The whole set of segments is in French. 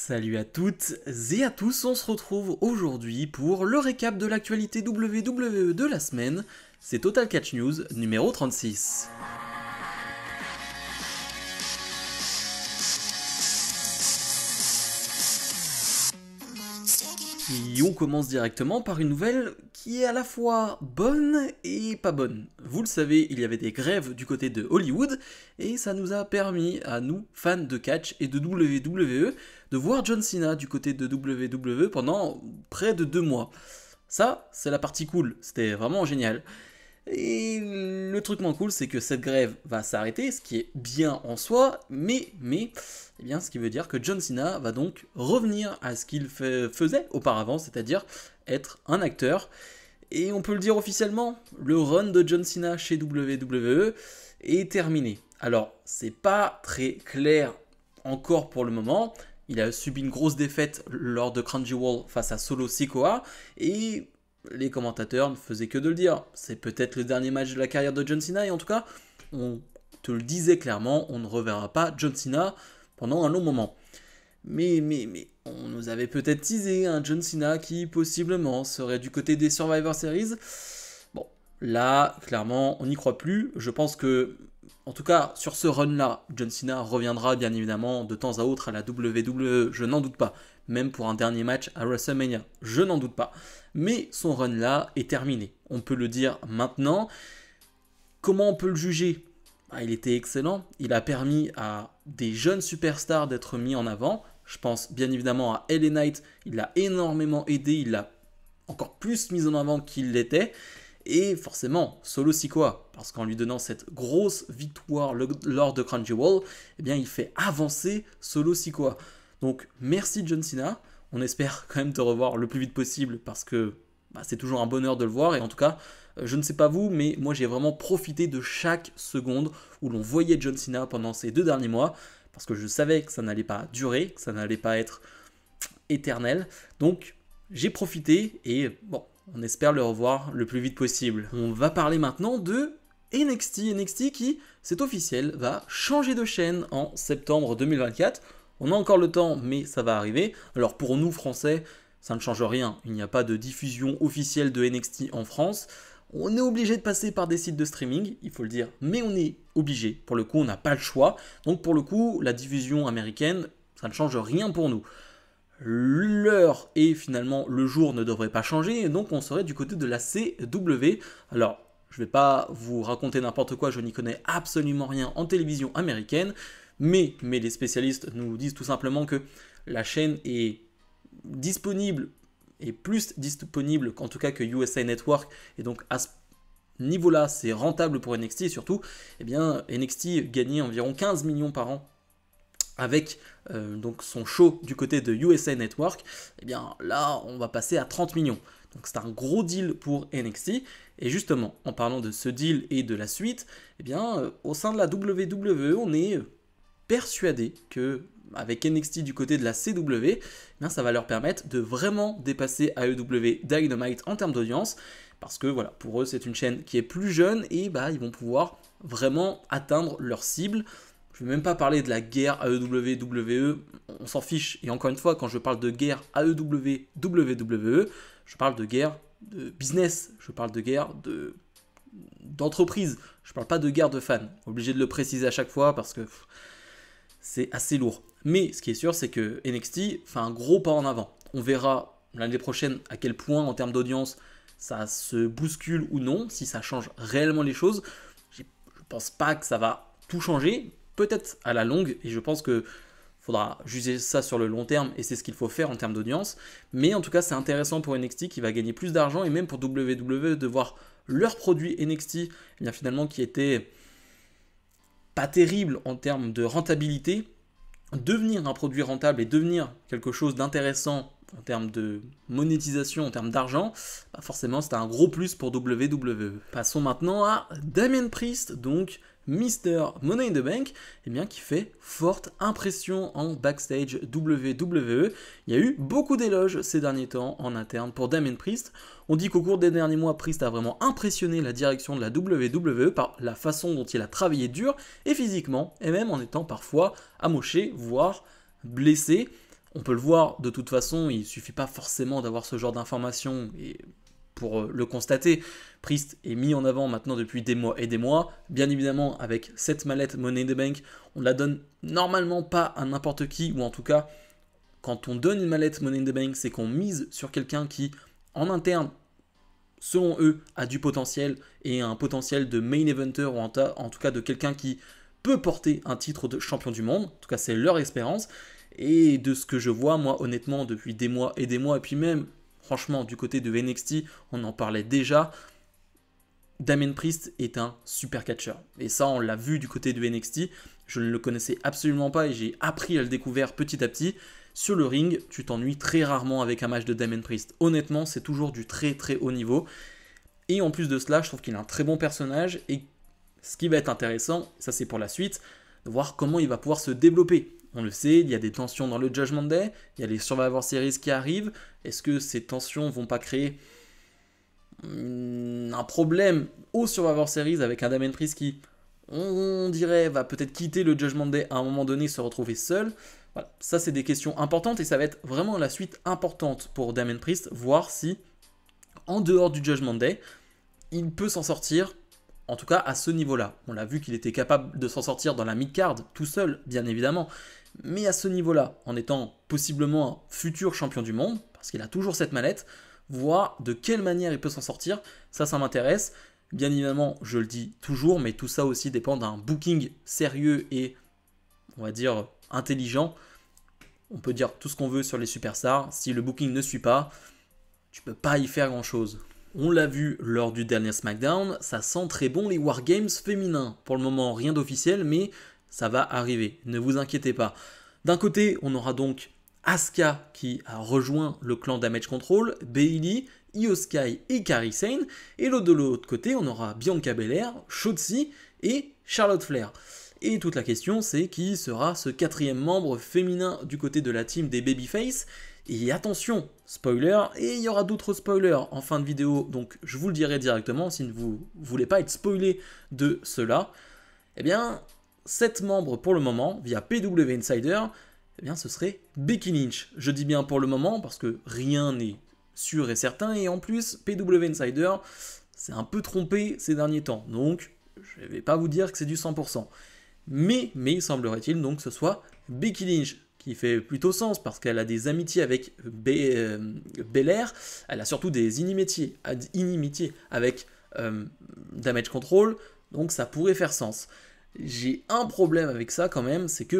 Salut à toutes et à tous, on se retrouve aujourd'hui pour le récap de l'actualité WWE de la semaine. C'est Total Catch News numéro 36. Et on commence directement par une nouvelle qui est à la fois bonne et pas bonne. Vous le savez, il y avait des grèves du côté de Hollywood et ça nous a permis à nous, fans de catch et de WWE, de voir John Cena du côté de WWE pendant près de 2 mois. Ça, c'est la partie cool, c'était vraiment génial. Et le truc moins cool, c'est que cette grève va s'arrêter, ce qui est bien en soi, mais eh bien, ce qui veut dire que John Cena va donc revenir à ce qu'il faisait auparavant, c'est-à-dire être un acteur. Et on peut le dire officiellement, le run de John Cena chez WWE est terminé. Alors, c'est pas très clair encore pour le moment. Il a subi une grosse défaite lors de Crown Jewel face à Solo Sikoa, et les commentateurs ne faisaient que de le dire. C'est peut-être le dernier match de la carrière de John Cena, et en tout cas, on te le disait clairement, on ne reverra pas John Cena pendant un long moment. Mais on nous avait peut-être teasé un John Cena qui possiblement serait du côté des Survivor Series. Bon, là, clairement, on n'y croit plus. Je pense que, en tout cas, sur ce run-là, John Cena reviendra bien évidemment de temps à autre à la WWE, je n'en doute pas. Même pour un dernier match à WrestleMania, je n'en doute pas. Mais son run-là est terminé. On peut le dire maintenant. Comment on peut le juger ? Il était excellent. Il a permis à des jeunes superstars d'être mis en avant. Je pense bien évidemment à LA Knight. Il l'a énormément aidé. Il l'a encore plus mis en avant qu'il l'était. Et forcément, Solo Sikoa, parce qu'en lui donnant cette grosse victoire lors de Crown Jewel, eh bien, il fait avancer Solo Sikoa. Donc, merci John Cena. On espère quand même te revoir le plus vite possible parce que c'est toujours un bonheur de le voir. Et en tout cas, je ne sais pas vous, mais moi j'ai vraiment profité de chaque seconde où l'on voyait John Cena pendant ces 2 derniers mois parce que je savais que ça n'allait pas durer, que ça n'allait pas être éternel. Donc, j'ai profité et bon, on espère le revoir le plus vite possible. On va parler maintenant de NXT qui, c'est officiel, va changer de chaîne en septembre 2024. On a encore le temps, mais ça va arriver. Alors pour nous, Français, ça ne change rien. Il n'y a pas de diffusion officielle de NXT en France. On est obligé de passer par des sites de streaming, il faut le dire, mais on est obligé. Pour le coup, on n'a pas le choix. Donc pour le coup, la diffusion américaine, ça ne change rien pour nous. L'heure et finalement le jour ne devrait pas changer, et donc on serait du côté de la CW. Alors, je ne vais pas vous raconter n'importe quoi, je n'y connais absolument rien en télévision américaine, mais les spécialistes nous disent tout simplement que la chaîne est disponible, et plus disponible qu'en tout cas que USA Network, et donc à ce niveau-là, c'est rentable pour NXT, et surtout, eh bien, NXT gagnait environ 15 millions par an avec donc son show du côté de USA Network. Eh bien là, on va passer à 30 millions. Donc c'est un gros deal pour NXT. Et justement, en parlant de ce deal et de la suite, eh bien, au sein de la WWE, on est persuadé que avec NXT du côté de la CW, eh bien, ça va leur permettre de vraiment dépasser AEW Dynamite en termes d'audience. Parce que voilà, pour eux, c'est une chaîne qui est plus jeune et ils vont pouvoir vraiment atteindre leur cible. Je ne vais même pas parler de la guerre AEW-WWE, on s'en fiche. Et encore une fois, quand je parle de guerre AEW-WWE, je parle de guerre de business, je parle de guerre d'entreprise, je ne parle pas de guerre de fans. Obligé de le préciser à chaque fois parce que c'est assez lourd. Mais ce qui est sûr, c'est que NXT fait un gros pas en avant. On verra l'année prochaine à quel point, en termes d'audience, ça se bouscule ou non, si ça change réellement les choses. Je ne pense pas que ça va tout changer. Peut-être à la longue, et je pense qu'il faudra juger ça sur le long terme, et c'est ce qu'il faut faire en termes d'audience. Mais en tout cas, c'est intéressant pour NXT qui va gagner plus d'argent, et même pour WWE de voir leur produit NXT, eh bien, finalement, qui était pas terrible en termes de rentabilité, devenir un produit rentable et devenir quelque chose d'intéressant en termes de monétisation, en termes d'argent, forcément, c'était un gros plus pour WWE. Passons maintenant à Damien Priest, donc Mr. Money in the Bank, qui fait forte impression en backstage WWE. Il y a eu beaucoup d'éloges ces derniers temps en interne pour Damien Priest. On dit qu'au cours des derniers mois, Priest a vraiment impressionné la direction de la WWE par la façon dont il a travaillé dur et physiquement, et même en étant parfois amoché, voire blessé. On peut le voir, de toute façon, il suffit pas forcément d'avoir ce genre d'informations et pour le constater, Priest est mis en avant maintenant depuis des mois et des mois. Bien évidemment, avec cette mallette Money in the Bank, on ne la donne normalement pas à n'importe qui, ou en tout cas, quand on donne une mallette Money in the Bank, c'est qu'on mise sur quelqu'un qui, en interne, selon eux, a du potentiel et un potentiel de main eventer, ou en tout cas de quelqu'un qui peut porter un titre de champion du monde. En tout cas, c'est leur espérance. Et de ce que je vois, moi, honnêtement, depuis des mois, et puis même, franchement, du côté de NXT, on en parlait déjà, Damien Priest est un super catcheur. Et ça, on l'a vu du côté de NXT. Je ne le connaissais absolument pas et j'ai appris à le découvrir petit à petit. Sur le ring, tu t'ennuies très rarement avec un match de Damien Priest. Honnêtement, c'est toujours du très très haut niveau. Et en plus de cela, je trouve qu'il a un très bon personnage. Et ce qui va être intéressant, ça c'est pour la suite, de voir comment il va pouvoir se développer. On le sait, il y a des tensions dans le Judgment Day, il y a les Survivor Series qui arrivent. Est-ce que ces tensions vont pas créer un problème au Survivor Series avec un Damien Priest qui, on dirait, va peut-être quitter le Judgment Day à un moment donné, se retrouver seul. Voilà, ça c'est des questions importantes et ça va être vraiment la suite importante pour Damien Priest, voir si, en dehors du Judgment Day, il peut s'en sortir, en tout cas à ce niveau-là. On l'a vu qu'il était capable de s'en sortir dans la mid-card, tout seul, bien évidemment, mais à ce niveau-là, en étant possiblement un futur champion du monde, parce qu'il a toujours cette mallette, voir de quelle manière il peut s'en sortir, ça m'intéresse. Bien évidemment, je le dis toujours, mais tout ça aussi dépend d'un booking sérieux et, on va dire, intelligent. On peut dire tout ce qu'on veut sur les superstars, si le booking ne suit pas, tu peux pas y faire grand-chose. On l'a vu lors du dernier SmackDown, ça sent très bon les Wargames féminins. Pour le moment, rien d'officiel, mais ça va arriver, ne vous inquiétez pas. D'un côté, on aura donc Asuka qui a rejoint le clan Damage Control, Bayley, Io Sky et Kairi Sane. Et de l'autre côté, on aura Bianca Belair, Shotzi et Charlotte Flair. Et toute la question, c'est qui sera ce quatrième membre féminin du côté de la team des Babyface. Et attention, spoiler, et il y aura d'autres spoilers en fin de vidéo, donc je vous le dirai directement si vous ne voulez pas être spoilé de cela. Eh bien, 7 membres pour le moment, via PW Insider, eh bien ce serait Becky Lynch. Je dis bien pour le moment parce que rien n'est sûr et certain, et en plus, PW Insider s'est un peu trompé ces derniers temps, donc je ne vais pas vous dire que c'est du 100%. Mais semblerait-il donc que ce soit Becky Lynch, qui fait plutôt sens parce qu'elle a des amitiés avec Belair, elle a surtout des inimitiés avec Damage Control, donc ça pourrait faire sens. J'ai un problème avec ça quand même, c'est que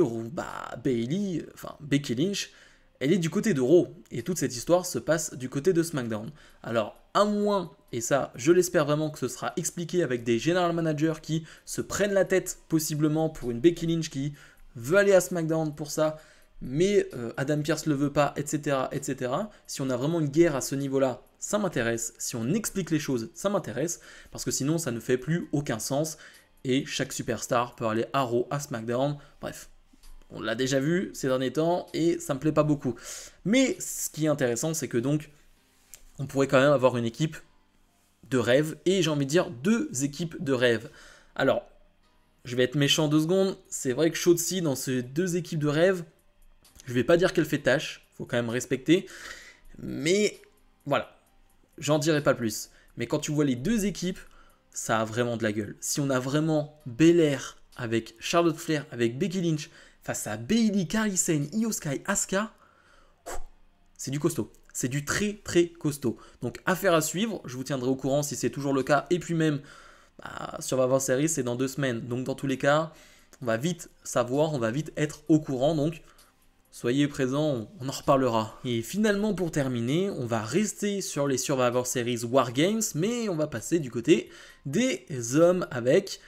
Becky Lynch, elle est du côté de Raw, et toute cette histoire se passe du côté de SmackDown. Alors, à moins, et ça je l'espère vraiment que ce sera expliqué avec des general managers qui se prennent la tête possiblement pour une Becky Lynch qui veut aller à SmackDown pour ça, mais Adam Pearce le veut pas, etc., etc. Si on a vraiment une guerre à ce niveau-là, ça m'intéresse. Si on explique les choses, ça m'intéresse, parce que sinon ça ne fait plus aucun sens, et chaque superstar peut aller à Raw, à SmackDown, bref. On l'a déjà vu ces derniers temps, et ça me plaît pas beaucoup. Mais ce qui est intéressant, c'est que donc, on pourrait quand même avoir une équipe de rêve, et j'ai envie de dire 2 équipes de rêve. Alors, je vais être méchant 2 secondes, c'est vrai que Shotzi dans ces 2 équipes de rêve, je vais pas dire qu'elle fait tâche, faut quand même respecter, mais voilà, j'en dirai pas plus. Mais quand tu vois les 2 équipes, ça a vraiment de la gueule. Si on a vraiment Belair avec Charlotte Flair, avec Becky Lynch, face à Bayley, Kairi Sane, Io Sky, Asuka, c'est du costaud. C'est du très très costaud. Donc affaire à suivre, je vous tiendrai au courant si c'est toujours le cas. Et puis même, sur Survivor Series, c'est dans 2 semaines. Donc dans tous les cas, on va vite savoir, on va vite être au courant. Donc soyez présents, on en reparlera. Et finalement, pour terminer, on va rester sur les Survivor Series Wargames, mais on va passer du côté des hommes avec,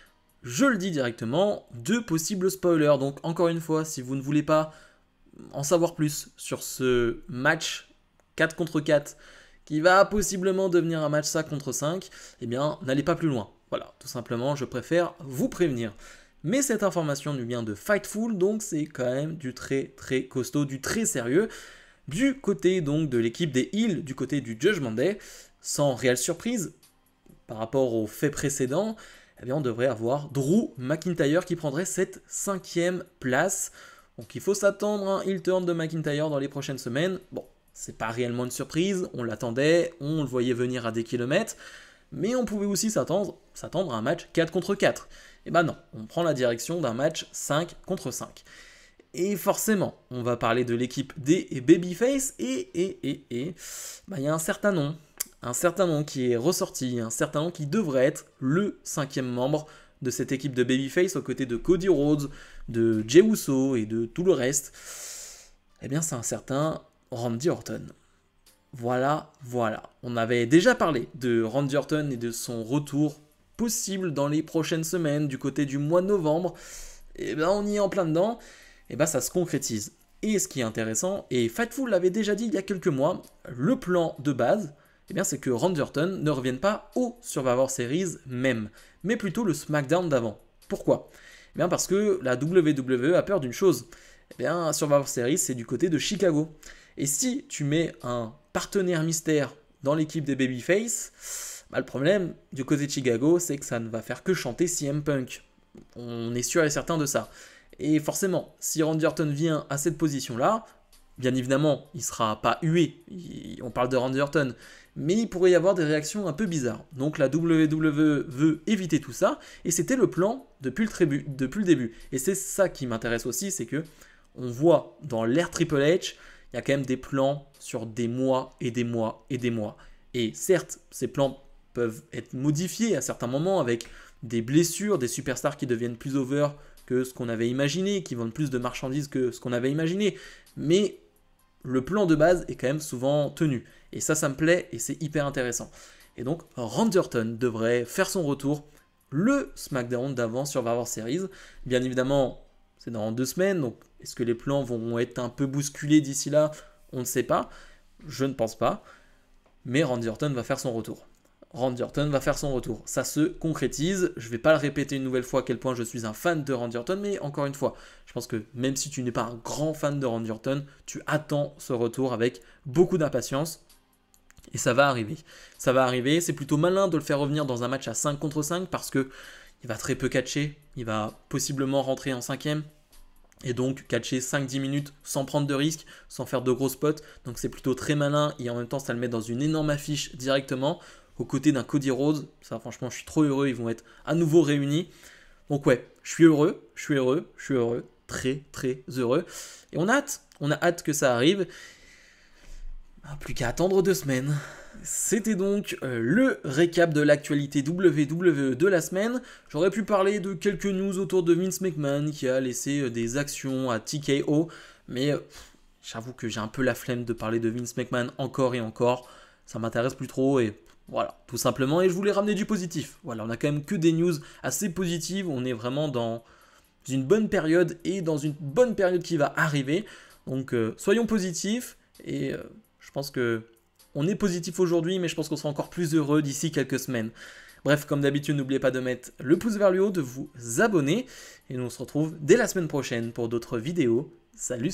je le dis directement, 2 possibles spoilers. Donc encore une fois, si vous ne voulez pas en savoir plus sur ce match 4 contre 4, qui va possiblement devenir un match 5 contre 5, eh bien, n'allez pas plus loin. Voilà, tout simplement, je préfère vous prévenir. Mais cette information nous vient de Fightful, donc c'est quand même du très très costaud, du très sérieux. Du côté donc de l'équipe des Heels, du côté du Judgment Day, sans réelle surprise par rapport aux faits précédents, eh bien on devrait avoir Drew McIntyre qui prendrait cette 5e place. Donc il faut s'attendre à un heel turn de McIntyre dans les prochaines semaines. Bon, c'est pas réellement une surprise, on l'attendait, on le voyait venir à des kilomètres, mais on pouvait aussi s'attendre à un match 4 contre 4. Et bah non, on prend la direction d'un match 5 contre 5. Et forcément, on va parler de l'équipe D et Babyface, et bah, y a un certain nom qui est ressorti, un certain nom qui devrait être le 5e membre de cette équipe de Babyface aux côtés de Cody Rhodes, de Jey Uso et de tout le reste. Eh bien, c'est un certain Randy Orton. Voilà. On avait déjà parlé de Randy Orton et de son retour possible dans les prochaines semaines du côté du mois de novembre. Et bien, on y est en plein dedans. Et bien, ça se concrétise. Et ce qui est intéressant, et Fightful l'avait déjà dit il y a quelques mois, le plan de base, eh bien, c'est que Randy Orton ne revienne pas au Survivor Series même, mais plutôt le SmackDown d'avant. Pourquoi ? Eh bien, parce que la WWE a peur d'une chose. Eh bien, Survivor Series, c'est du côté de Chicago. Et si tu mets un partenaire mystère dans l'équipe des Babyface, bah, le problème du côté de Chicago, c'est que ça ne va faire que chanter CM Punk. On est sûr et certain de ça. Et forcément, si Randy Orton vient à cette position-là, bien évidemment, il ne sera pas hué, on parle de Randy Orton, mais il pourrait y avoir des réactions un peu bizarres. Donc la WWE veut éviter tout ça, et c'était le plan depuis le début. Et c'est ça qui m'intéresse aussi, c'est que on voit dans l'ère Triple H, il y a quand même des plans sur des mois et des mois et des mois. Et certes, ces plans peuvent être modifiés à certains moments avec des blessures, des superstars qui deviennent plus over que ce qu'on avait imaginé, qui vendent plus de marchandises que ce qu'on avait imaginé. Mais le plan de base est quand même souvent tenu. Et ça me plaît et c'est hyper intéressant. Et donc, Randy Orton devrait faire son retour le SmackDown d'avant Survivor Series. Bien évidemment, c'est dans 2 semaines, donc est-ce que les plans vont être un peu bousculés d'ici là ? On ne sait pas. Je ne pense pas. Mais Randy Orton va faire son retour. Ça se concrétise. Je ne vais pas le répéter une nouvelle fois à quel point je suis un fan de Randy Orton, mais encore une fois, je pense que même si tu n'es pas un grand fan de Randy Orton, tu attends ce retour avec beaucoup d'impatience. Et ça va arriver. C'est plutôt malin de le faire revenir dans un match à 5 contre 5 parce que il va très peu catcher. Il va possiblement rentrer en 5e. Et donc catcher 5-10 minutes sans prendre de risques, sans faire de gros spots. Donc c'est plutôt très malin et en même temps ça le met dans une énorme affiche directement. Aux côtés d'un Cody Rhodes, ça franchement je suis trop heureux, ils vont être à nouveau réunis. Donc ouais, je suis heureux, très très heureux. Et on a hâte que ça arrive. Plus qu'à attendre 2 semaines. C'était donc le récap de l'actualité WWE de la semaine. J'aurais pu parler de quelques news autour de Vince McMahon qui a laissé des actions à TKO, mais j'avoue que j'ai un peu la flemme de parler de Vince McMahon encore et encore. Ça m'intéresse plus trop et voilà, tout simplement. Et je voulais ramener du positif. Voilà, on a quand même que des news assez positives. On est vraiment dans une bonne période et dans une bonne période qui va arriver. Donc soyons positifs et je pense que on est positif aujourd'hui, mais je pense qu'on sera encore plus heureux d'ici quelques semaines. Bref, comme d'habitude, n'oubliez pas de mettre le pouce vers le haut, de vous abonner. Et nous on se retrouve dès la semaine prochaine pour d'autres vidéos. Salut